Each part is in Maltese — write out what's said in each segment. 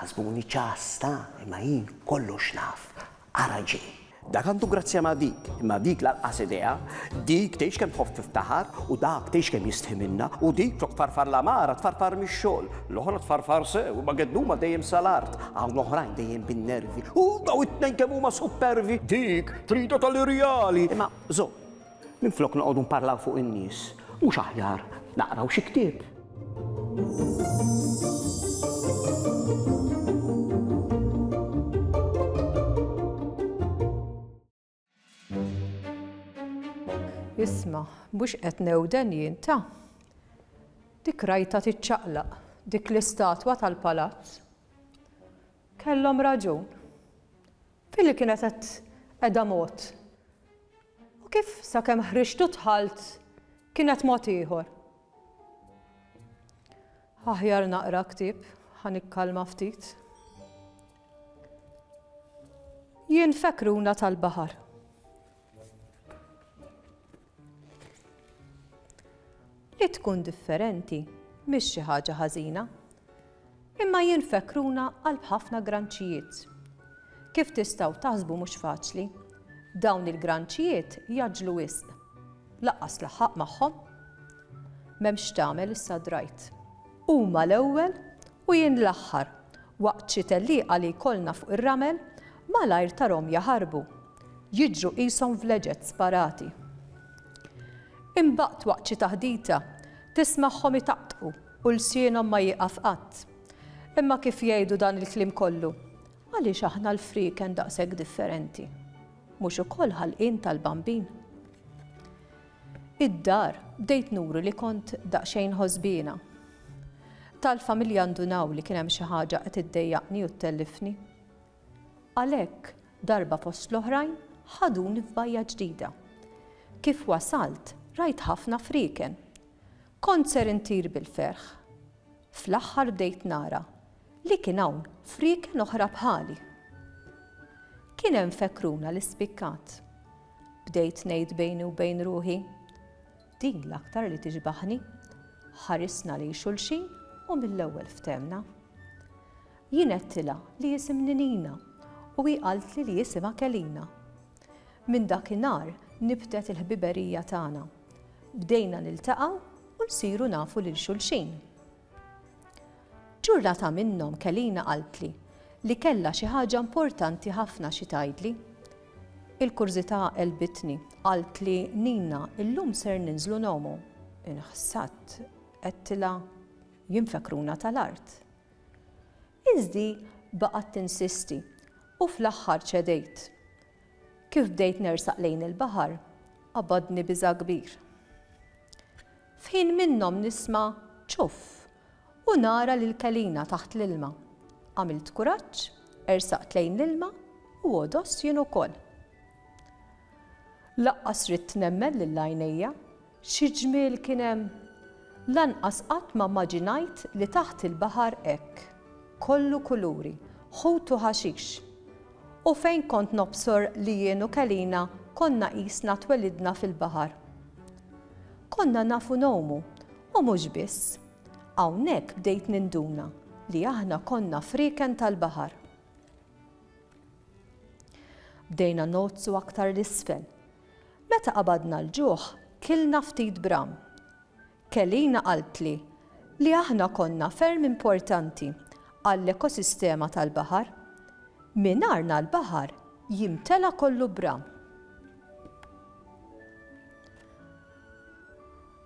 taħsbuni ċasta, imma jien kollox naf, araġi. Dak għandu grazzja ma' dik, imma dik laqqas idea, dik tgħix kemm tħobb tiftaħar u dak tgħix kemm jistħi minna u dik tfarfar l-amara tfarfar mix-xogħol, l-oħra tfarfar sew u ma gedduma dejjem sal-art, hawn oħrajn dejjem bin-nervi u daw it-tnejn kemm huma supervi, dik trida tal-irjali. Imma żo, minflok noqogħdu nparlaw fuq in-nies, mhux aħjar naqraw xi ktieb. Isma, mhux qed newden jien ta' dik rajta tiċċaqlaq, dik l-istatwa tal-palazz. Kellhom raġun. Fili kienet qed qiegħda mod. U kif sakemm ħriġtu tħalt kienet mod ieħor. Aħjar naqra ktieb, ħanikkalma ftit. Jien fekruna tal-baħar. Li tkun differenti mhix xi ħaġa ħażina, imma jinfekruna għal ħafna granċijiet. Kif tistgħu taħsbu mhux faċli, dawn il-granċijiet jaġlu wisq. Laqqas laħħaq magħhom. M'hemmx tagħmel issa drajt. Huma l-ewwel u jien l-aħħar waqt xi tellieqa li jkollna fuq ir-ramel malajr tarhom jaħarbu. Jiġru qishom vleġed sparati. Imbagħad waqt xi taħdita tismagħhom itaqtqu u lsienhom ma jieqaf qatt. Imma kif jgħidu dan il-kliem kollu? Għaliex aħna l-friken daqshekk differenti. Mhux ukoll ħalqien tal-bambin. Id-dar bdejt nuru li kont daqsxejn ħosbiena. Tal-familja ndunaw li kien hemm xi ħaġa qed iddejjaqni u tellifni. Għalhekk darba fost l-oħrajn ħaduni f'bajja ġdida. Kif wasalt rajt ħafna friken. Kont ser intir bil-ferħ. Fl-aħħar bdejt nara li kien hawn friken oħra bħali. Kien hemm fekruna l-ispikkat. Bdejt ngħid bejni u bejn ruħi. Din l-aktar li tiġbaħni, ħarisna li xulxin u mill-ewwel ftemna. Jien għedtilha li jisimni Nina u hi qalt li jisimha Kelina. Minn dakinhar nibtet il-ħbiberija tagħna. Bdejna niltaqgħu u nsiru nafu lil xulxin. Ġurnata minnhom Kelina qaltli li kellha xi ħaġa importanti ħafna xi tgħidli. Il-kurżità qelbitni qalt li Nina illum ser ninżlu nomu. Inħassat għedtilha jinfekruna tal-art. Iżdi baqgħet tinsisti u fl-aħħar ċedejt. Kif bdejt nersaq lejn il-baħar, qabadni biża' kbir. F'ħin minnhom nisma' ċuff u nara lil Kelina taħt l-ilma. Għamilt kuraġġ, ersaqt lejn l-ilma u għodost jien ukoll. Laqqas rid nemmen lil għajnejja xi ġmiel kien hemm. Lanqas qatt ma mmaġinajt li taħt il-baħar hekk. Kollu kuluri, ħut u ħaxix. U fejn kont nobsor li jien u Kelina konna qisna twelidna fil-baħar. Konna nafu nomu u mhux biss. Hawnhekk bdejt ninduna li aħna konna friken tal-baħar. Bdejna nozzu aktar l-isfel. Meta qabadna l-ġuħ kilna ftit bram. Kelina qaltli li aħna konna ferm importanti għall-ekosistema tal-baħar. Minarna l-baħar jimtela kollu bram.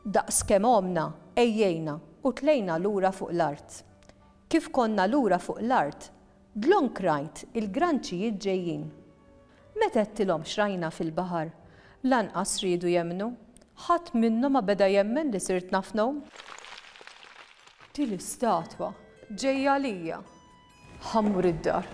Daqs kemm omna ejjejna u tlejna lura fuq l-art. Kif konna lura fuq l-art, blonk rajt il-granċijiet ġejjin. Meta għedtilhom xrajna fil-baħar, lanqas ridu jemmnu, ħadd minnhom ma beda jemmen li sirt naf nowm. Din l-istatwa ġejja lija. Ħammur id-dar.